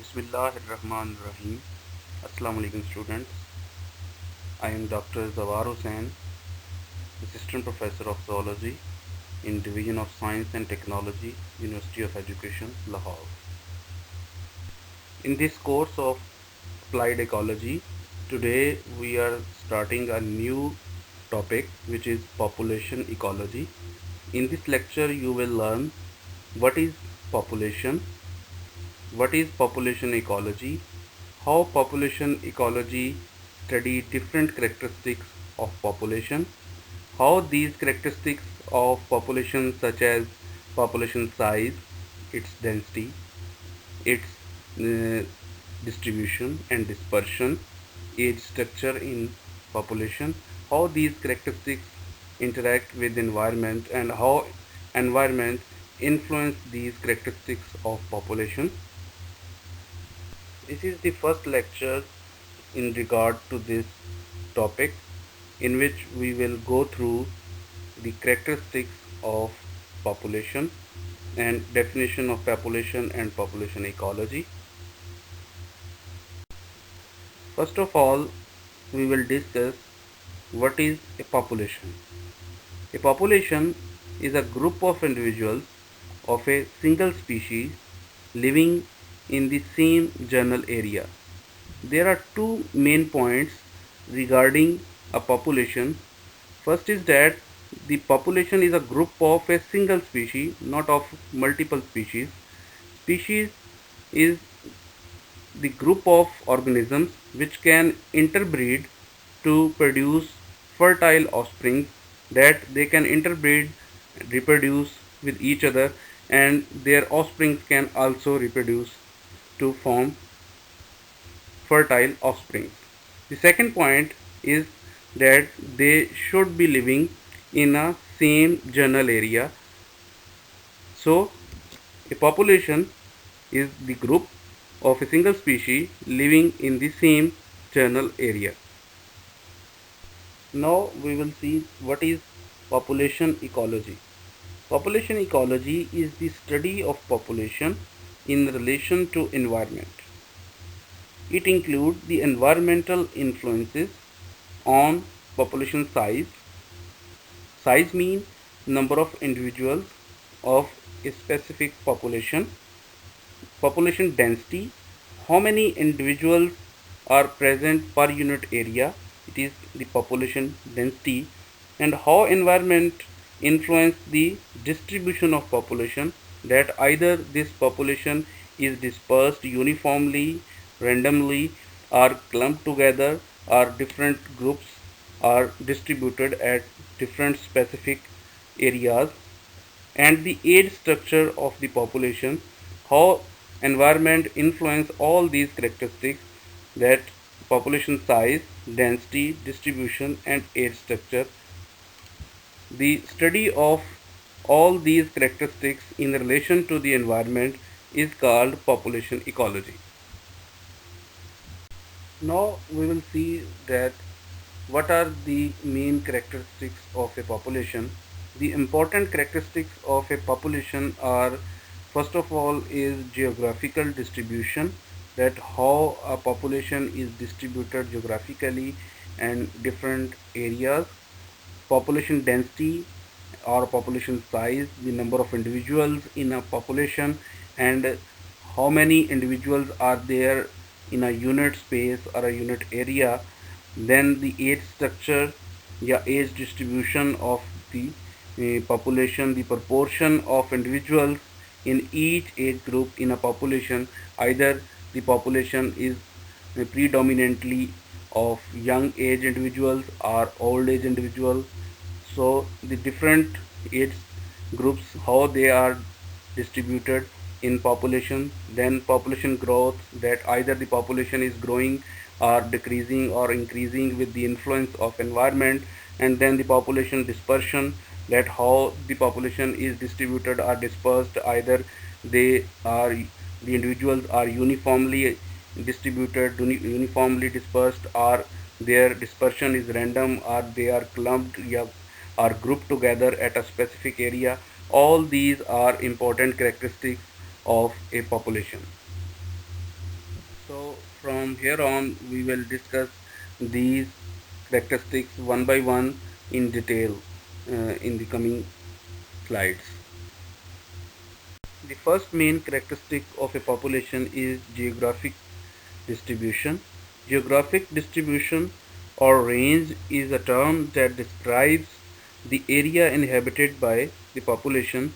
Bismillahirrahmanirrahim. Assalamu alaikum students. I am Dr. Zawar Hussain, Assistant Professor of Zoology in Division of Science and Technology, University of Education, Lahore. In this course of Applied Ecology, today we are starting a new topic which is population ecology. In this lecture you will learn what is population, what is population ecology, how population ecology study different characteristics of population, how these characteristics of population such as population size, its density, its uh, distribution and dispersion, age structure in population, how these characteristics interact with environment and how environment influence these characteristics of population. This is the first lecture in regard to this topic, in which we will go through the characteristics of population and definition of population and population ecology. First of all, we will discuss what is a population. A population is a group of individuals of a single species living in the same general area. There are two main points regarding a population. First is that the population is a group of a single species, not of multiple species. Species is the group of organisms which can interbreed to produce fertile offspring, that they can interbreed, reproduce with each other, and their offspring can also reproduce to form fertile offspring. The second point is that they should be living in a same general area. So, a population is the group of a single species living in the same general area. Now we will see what is population ecology. Population ecology is the study of population in relation to environment. It includes the environmental influences on population size. Size means number of individuals of a specific population. Population density, how many individuals are present per unit area, it is the population density. And how environment influence the distribution of population, that either this population is dispersed uniformly, randomly, or clumped together, or different groups are distributed at different specific areas. And the age structure of the population, how environment influence all these characteristics, that population size, density, distribution, and age structure. The study of all these characteristics in relation to the environment is called population ecology. Now we will see that what are the main characteristics of a population. The important characteristics of a population are, first of all, is geographical distribution, that how a population is distributed geographically and different areas. Population density or population size, the number of individuals in a population and how many individuals are there in a unit space or a unit area. Then the age structure, yeah, age distribution of the population, the proportion of individuals in each age group in a population, either the population is predominantly of young age individuals or old age individuals. So the different age groups, how they are distributed in population. Then population growth, that either the population is growing or decreasing or increasing with the influence of environment. And then the population dispersion, that how the population is distributed or dispersed, either they are, the individuals are uniformly distributed, uniformly dispersed, or their dispersion is random, or they are clumped, yeah, are grouped together at a specific area. All these are important characteristics of a population. So from here on we will discuss these characteristics one by one in detail in the coming slides. The first main characteristic of a population is geographic distribution. Geographic distribution or range is a term that describes the area inhabited by the population.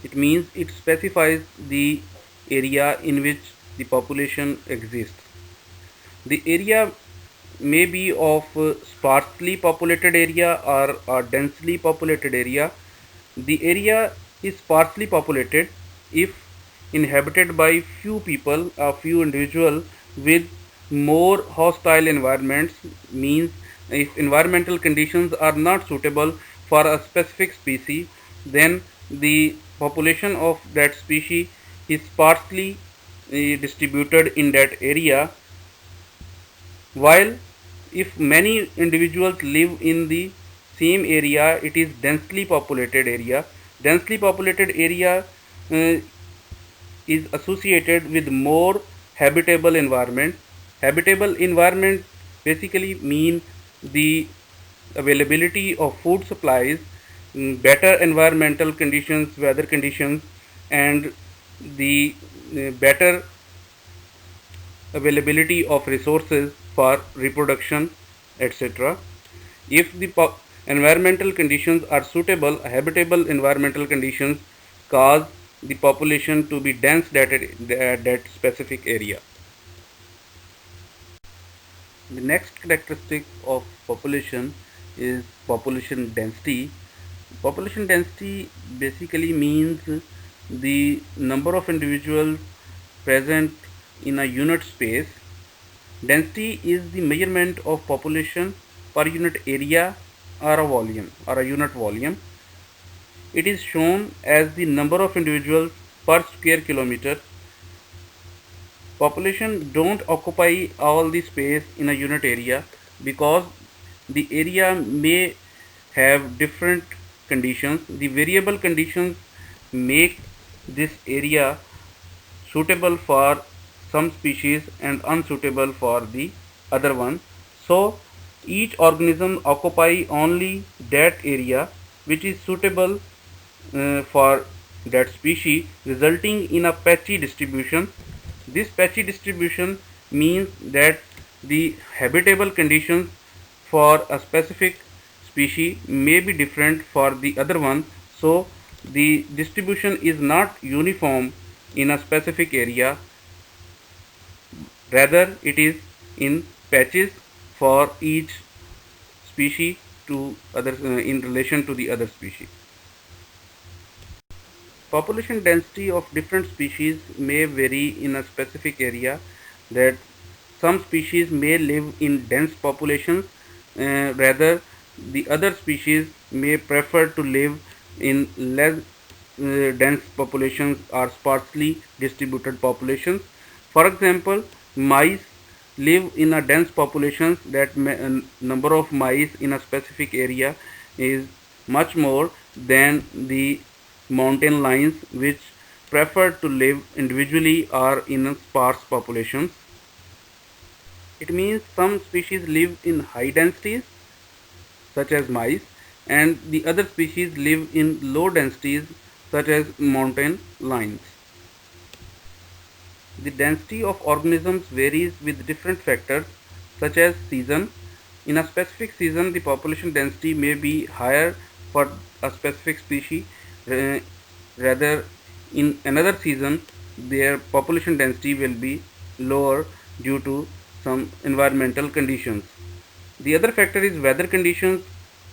It means it specifies the area in which the population exists. The area may be of sparsely populated area or a densely populated area. The area is sparsely populated if inhabited by few people, a few individuals with more hostile environments, means if environmental conditions are not suitable for a specific species, then the population of that species is sparsely distributed in that area, while if many individuals live in the same area, it is densely populated area. Densely populated area uh, is associated with more habitable environment. Habitable environment basically mean the availability of food supplies, better environmental conditions, weather conditions, and the better availability of resources for reproduction, etc. If the environmental conditions are suitable, habitable environmental conditions cause the population to be dense at that specific area. The next characteristic of population is population density. Population density basically means the number of individuals present in a unit space. Density is the measurement of population per unit area or a volume or a unit volume. It is shown as the number of individuals per square kilometer. Population don't occupy all the space in a unit area because the area may have different conditions. The variable conditions make this area suitable for some species and unsuitable for the other one. So each organism occupy only that area which is suitable for that species, resulting in a patchy distribution. This patchy distribution means that the habitable conditions for a specific species may be different for the other one, so the distribution is not uniform in a specific area, rather it is in patches for each species to other in relation to the other species. Population density of different species may vary in a specific area, that some species may live in dense populations, rather the other species may prefer to live in less dense populations or sparsely distributed populations. For example, mice live in a dense populations, that number of mice in a specific area is much more than the mountain lions, which prefer to live individually or in sparse populations. It means some species live in high densities such as mice, and the other species live in low densities such as mountain lions. The density of organisms varies with different factors such as season. In a specific season, the population density may be higher for a specific species, uh, rather in another season their population density will be lower due to some environmental conditions. The other factor is weather conditions.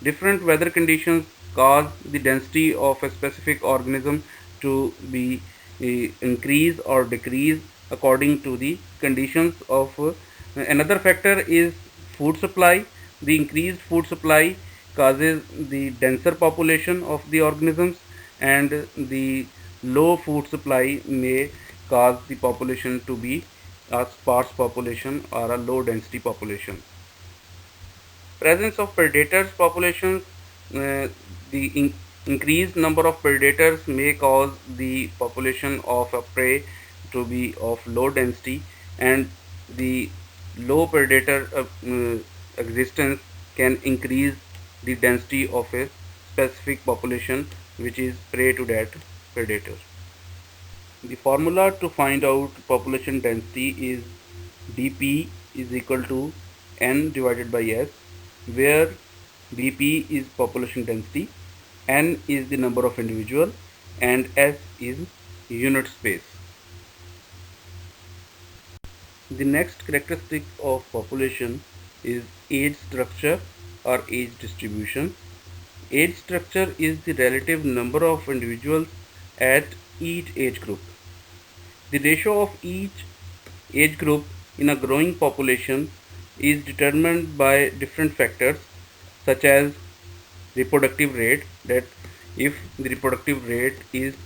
Different weather conditions cause the density of a specific organism to be increase or decrease according to the conditions of another factor is food supply. The increased food supply causes the denser population of the organisms, and the low food supply may cause the population to be a sparse population or a low density population. Presence of predators populations, uh, the increased number of predators may cause the population of a prey to be of low density, and the low predator existence can increase the density of a specific population which is prey to that predator. The formula to find out population density is dP is equal to N divided by S, where dP is population density, N is the number of individual, and S is unit space. The next characteristic of population is age structure or age distribution. Age structure is the relative number of individuals at each age group. The ratio of each age group in a growing population is determined by different factors such as reproductive rate, that if the reproductive rate is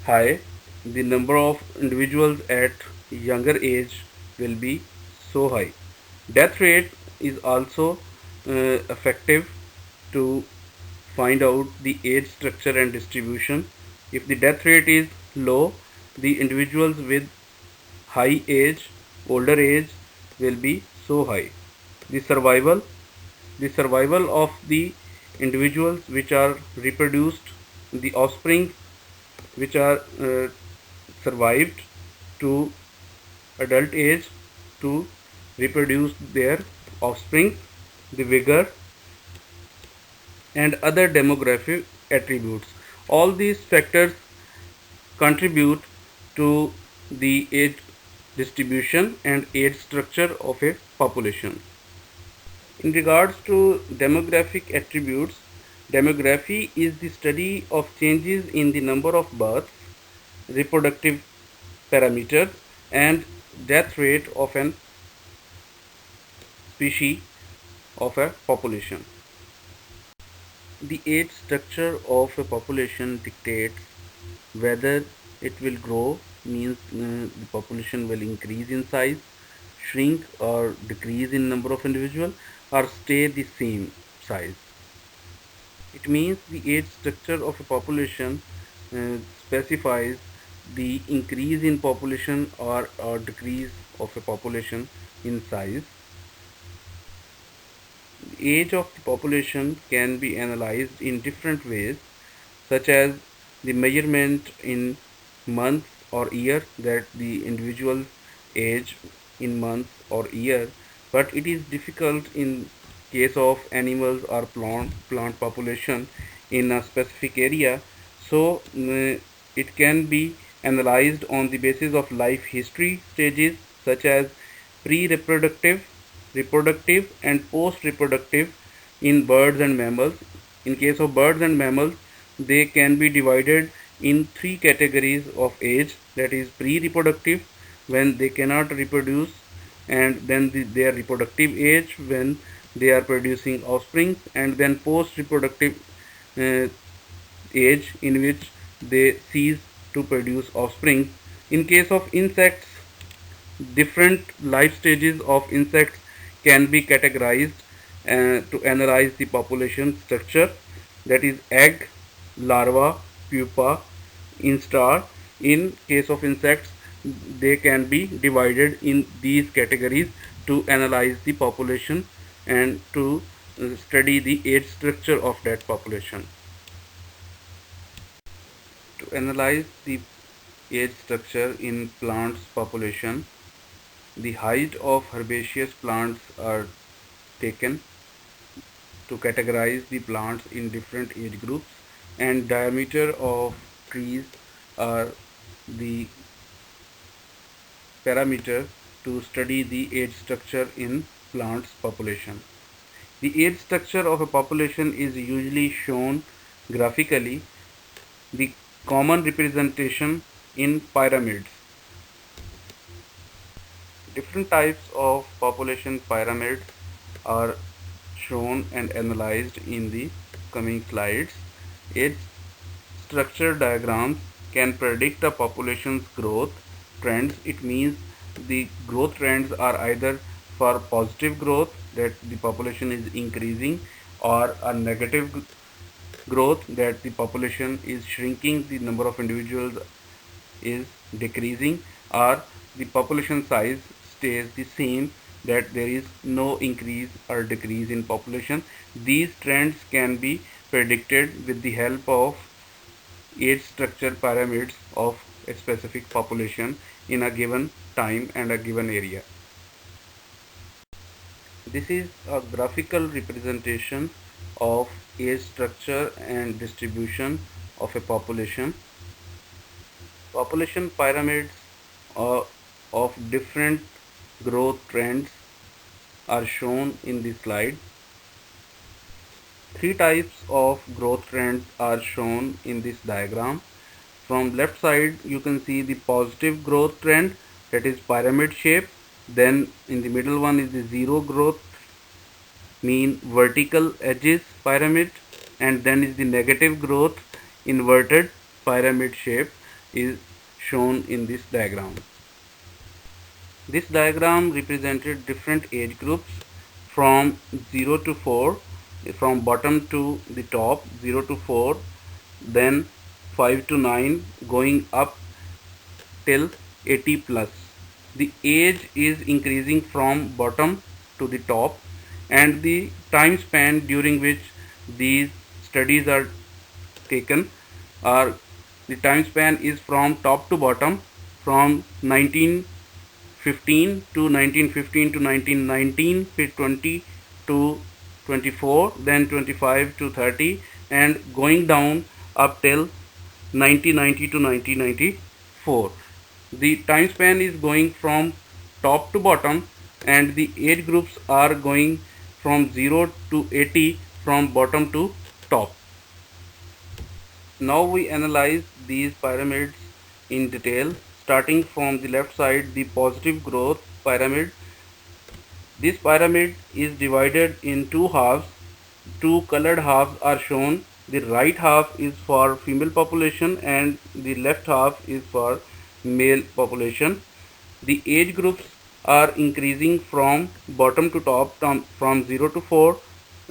high, the number of individuals at younger age will be so high. Death rate is also effective to find out the age structure and distribution. If the death rate is low, the individuals with high age, older age will be so high. The survival, the survival of the individuals which are reproduced, the offspring which are survived to adult age to reproduce their offspring, the vigor and other demographic attributes. All these factors contribute to the age distribution and age structure of a population. In regards to demographic attributes, demography is the study of changes in the number of births, reproductive parameters, and death rate of an species of a population. The age structure of a population dictates whether it will grow, means the population will increase in size, shrink or decrease in number of individuals, or stay the same size. It means the age structure of a population specifies the increase in population or decrease of a population in size. The age of the population can be analyzed in different ways, such as the measurement in months or year, that the individual age in months or year, but it is difficult in case of animals or plant population in a specific area. So it can be analyzed on the basis of life history stages such as pre-reproductive, reproductive and post-reproductive in birds and mammals. In case of birds and mammals, they can be divided in three categories of age, that is pre-reproductive when they cannot reproduce, and then their reproductive age when they are producing offspring, and then post-reproductive uh, age in which they cease to produce offspring. In case of insects, different life stages of insects can be categorized to analyze the population structure, that is egg, larva, pupa, instar. In case of insects, they can be divided in these categories to analyze the population and to study the age structure of that population. To analyze the age structure in plants population, the height of herbaceous plants are taken to categorize the plants in different age groups, and diameter of trees are the parameter to study the age structure in plants population. The age structure of a population is usually shown graphically. The common representation in pyramids. Different types of population pyramids are shown and analyzed in the coming slides. Age structure diagrams can predict a population's growth trends. It means the growth trends are either for positive growth, that the population is increasing, or a negative growth, that the population is shrinking, the number of individuals is decreasing, or the population size stays the same, that there is no increase or decrease in population. These trends can be predicted with the help of age structure pyramids of a specific population in a given time and a given area. This is a graphical representation of age structure and distribution of a population. Population pyramids of different growth trends are shown in this slide. Three types of growth trends are shown in this diagram. From left side you can see the positive growth trend, that is pyramid shape. Then in the middle one is the zero growth, mean vertical edges pyramid, and then is the negative growth inverted pyramid shape is shown in this diagram. This diagram represented different age groups from 0 to 4, from bottom to the top, 0 to 4, then 5 to 9, going up till 80 plus. The age is increasing from bottom to the top, and the time span during which these studies are taken are, the time span is from top to bottom, from 1915 to 1915 to 1919, 20 to 24, then 25 to 30, and going down up till 1990 to 1994. The time span is going from top to bottom, and the age groups are going from 0 to 80, from bottom to top. Now we analyze these pyramids in detail, starting from the left side, the positive growth pyramid. This pyramid is divided in two halves. Two colored halves are shown. The right half is for female population and the left half is for male population. The age groups are increasing from bottom to top, from 0 to 4,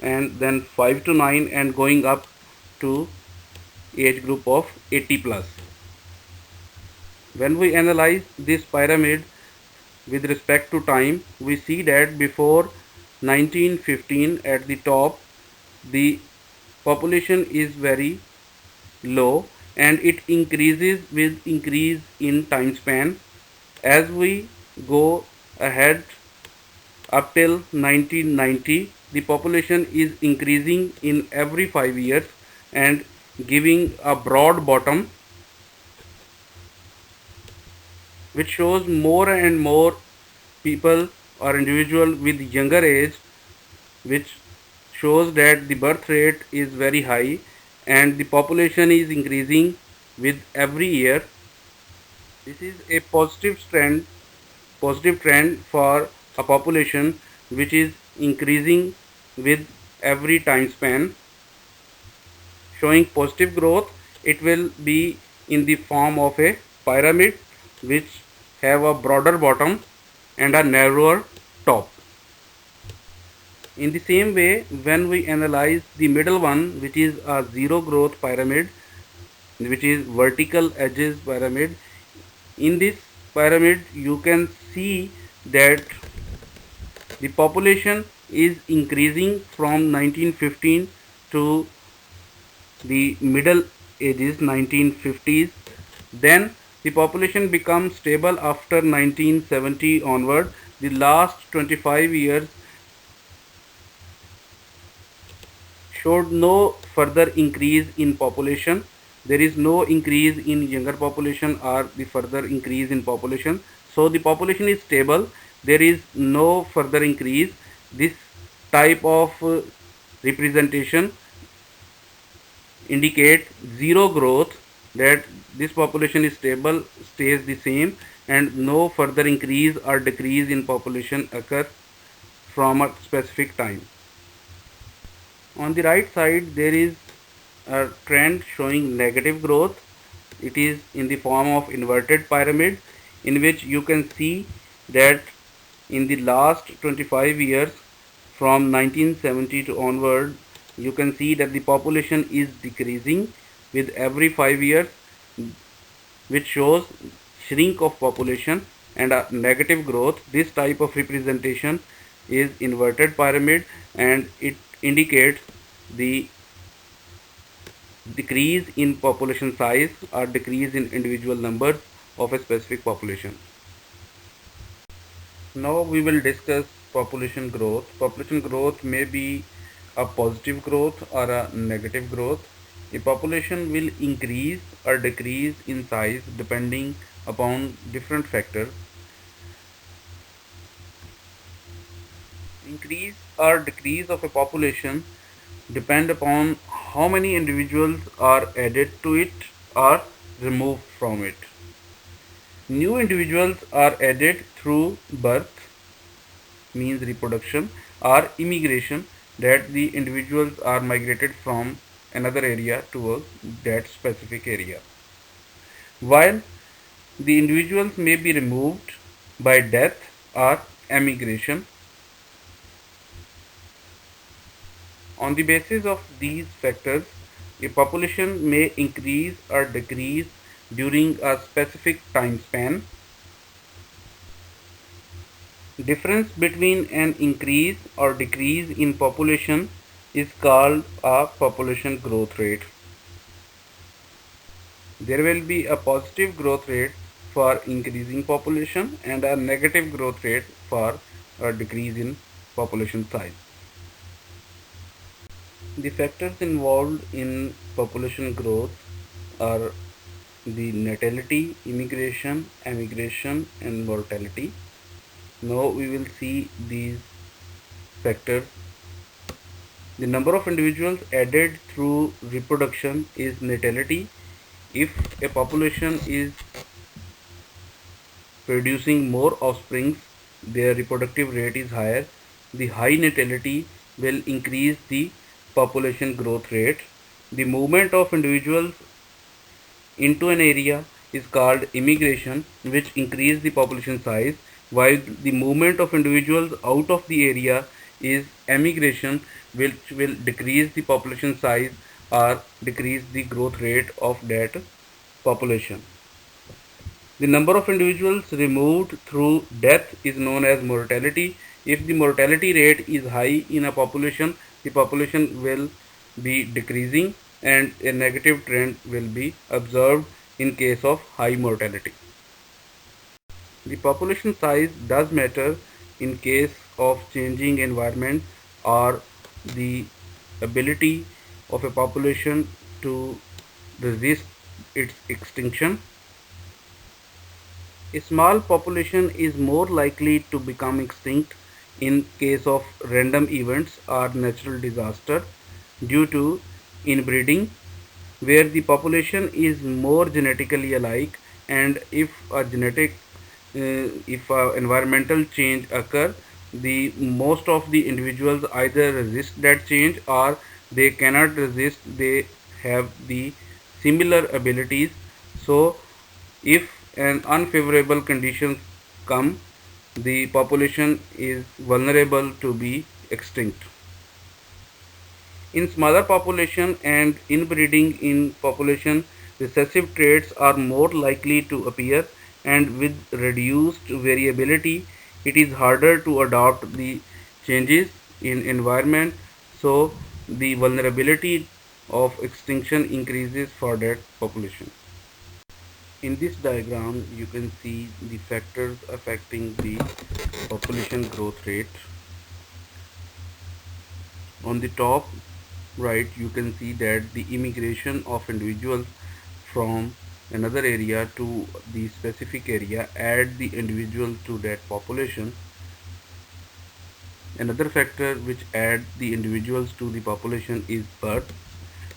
and then 5 to 9, and going up to age group of 80 plus. When we analyze this pyramid with respect to time, we see that before 1915 at the top, the population is very low and it increases with increase in time span. As we go ahead up till 1990, the population is increasing in every 5 years and giving a broad bottom, which shows more and more people or individual with younger age, which shows that the birth rate is very high and the population is increasing with every year. This is a positive trend for a population which is increasing with every time span. Showing positive growth, it will be in the form of a pyramid which have a broader bottom and a narrower top. In the same way, when we analyze the middle one, which is a zero growth pyramid, which is vertical edges pyramid, in this pyramid you can see that the population is increasing from 1915 to the middle ages, 1950s. Then the population becomes stable after 1970 onward. The last 25 years showed no further increase in population. There is no increase in younger population or the further increase in population. So the population is stable. There is no further increase. This type of representation indicate zero growth, that this population is stable, stays the same, and no further increase or decrease in population occur from a specific time. On the right side there is a trend showing negative growth. It is in the form of inverted pyramid, in which you can see that in the last 25 years, from 1970 to onward, you can see that the population is decreasing with every 5 years, which shows shrink of population, and a negative growth. This type of representation is inverted pyramid, and it indicates the decrease in population size or decrease in individual numbers of a specific population. Now we will discuss population growth. Population growth may be a positive growth or a negative growth. A population will increase or decrease in size depending upon different factors. Increase or decrease of a population depend upon how many individuals are added to it or removed from it. New individuals are added through birth, means reproduction, or immigration, that the individuals are migrated from another area to that specific area. While the individuals may be removed by death or emigration. On the basis of these factors, a population may increase or decrease during a specific time span. Difference between an increase or decrease in population is called a population growth rate. There will be a positive growth rate for increasing population and a negative growth rate for a decrease in population size. The factors involved in population growth are the natality, immigration, emigration, and mortality. Now we will see these factors. The number of individuals added through reproduction is natality. If a population is producing more offspring, their reproductive rate is higher. The high natality will increase the population growth rate. The movement of individuals into an area is called immigration, which increase the population size, while the movement of individuals out of the area is emigration, which will decrease the population size or decrease the growth rate of that population. The number of individuals removed through death is known as mortality. If the mortality rate is high in a population, the population will be decreasing and a negative trend will be observed in case of high mortality. The population size does matter in case of changing environment or the ability of a population to resist its extinction. A small population is more likely to become extinct in case of random events or natural disaster due to inbreeding, where the population is more genetically alike, and if environmental change occur, the most of the individuals either resist that change or they cannot resist, they have the similar abilities. So if an unfavorable conditions come, the population is vulnerable to be extinct. In smaller population and inbreeding in population, recessive traits are more likely to appear, and with reduced variability, it is harder to adopt the changes in environment, so the vulnerability of extinction increases for that population. In this diagram, you can see the factors affecting the population growth rate. On the top right, you can see that the immigration of individuals from another area to the specific area add the individual to that population. Another factor which add the individuals to the population is birth.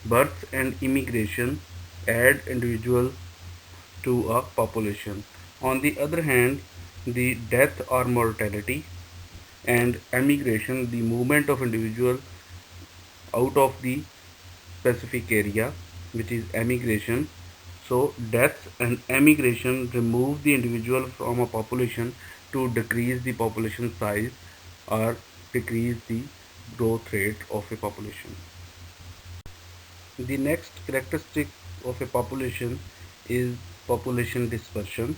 Birth and immigration add individuals to a population. On the other hand, the death or mortality and emigration, the movement of individuals out of the specific area, which is emigration. So death and emigration remove the individual from a population to decrease the population size or decrease the growth rate of a population. The next characteristic of a population is population dispersion.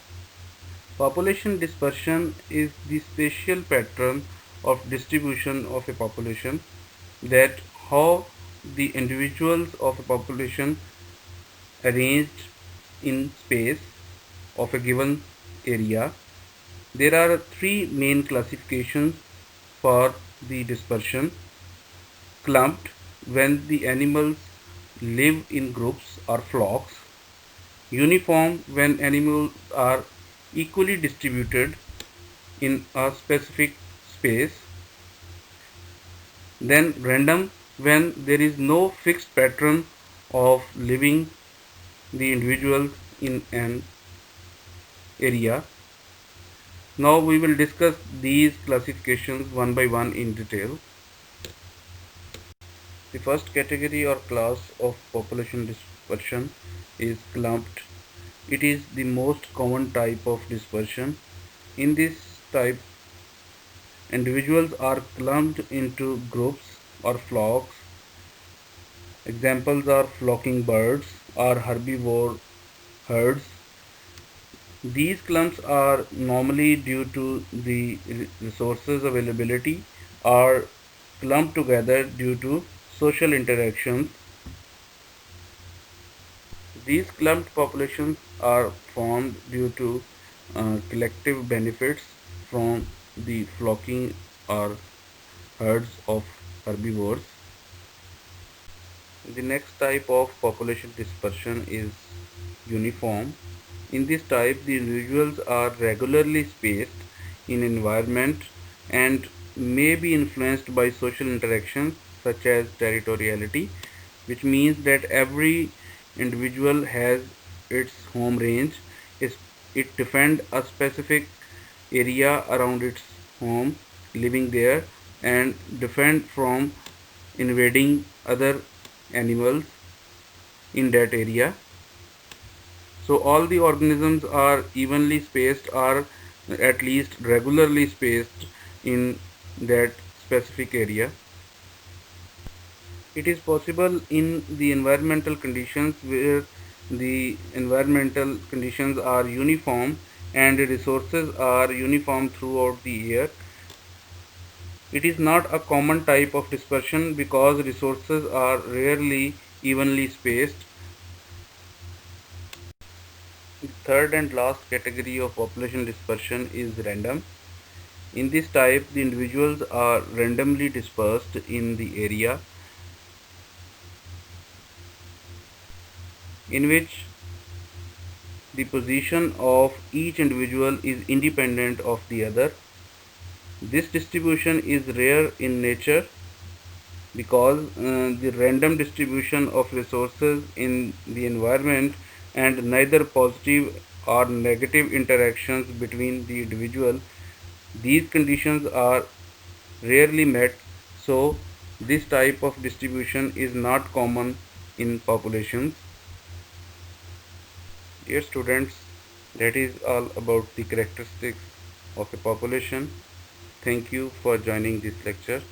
Population dispersion is the spatial pattern of distribution of a population, that how the individuals of a population arranged in space of a given area. There are three main classifications for the dispersion: clumped, when the animals live in groups or flocks; uniform, when animals are equally distributed in a specific space; then random, when there is no fixed pattern of living the individuals in an area. Now we will discuss these classifications one by one in detail. The first category or class of population dispersion is clumped. It is the most common type of dispersion. In this type, individuals are clumped into groups or flocks. Examples are flocking birds or herbivore herds. These clumps are normally due to the resources availability, or clumped together due to social interactions. These clumped populations are formed due to collective benefits from the flocking or herds of herbivores. The next type of population dispersion is uniform. In this type, the individuals are regularly spaced in environment and may be influenced by social interactions such as territoriality, which means that every individual has its home range. It defends a specific area around its home, living there, and defend from invading other animals in that area. So all the organisms are evenly spaced, or at least regularly spaced in that specific area. It is possible in the environmental conditions where the environmental conditions are uniform and resources are uniform throughout the year. It is not a common type of dispersion because resources are rarely evenly spaced. The third and last category of population dispersion is random. In this type, the individuals are randomly dispersed in the area, in which the position of each individual is independent of the other. This distribution is rare in nature because the random distribution of resources in the environment and neither positive or negative interactions between the individual, these conditions are rarely met, so this type of distribution is not common in populations. Dear students, that is all about the characteristics of a population. Thank you for joining this lecture.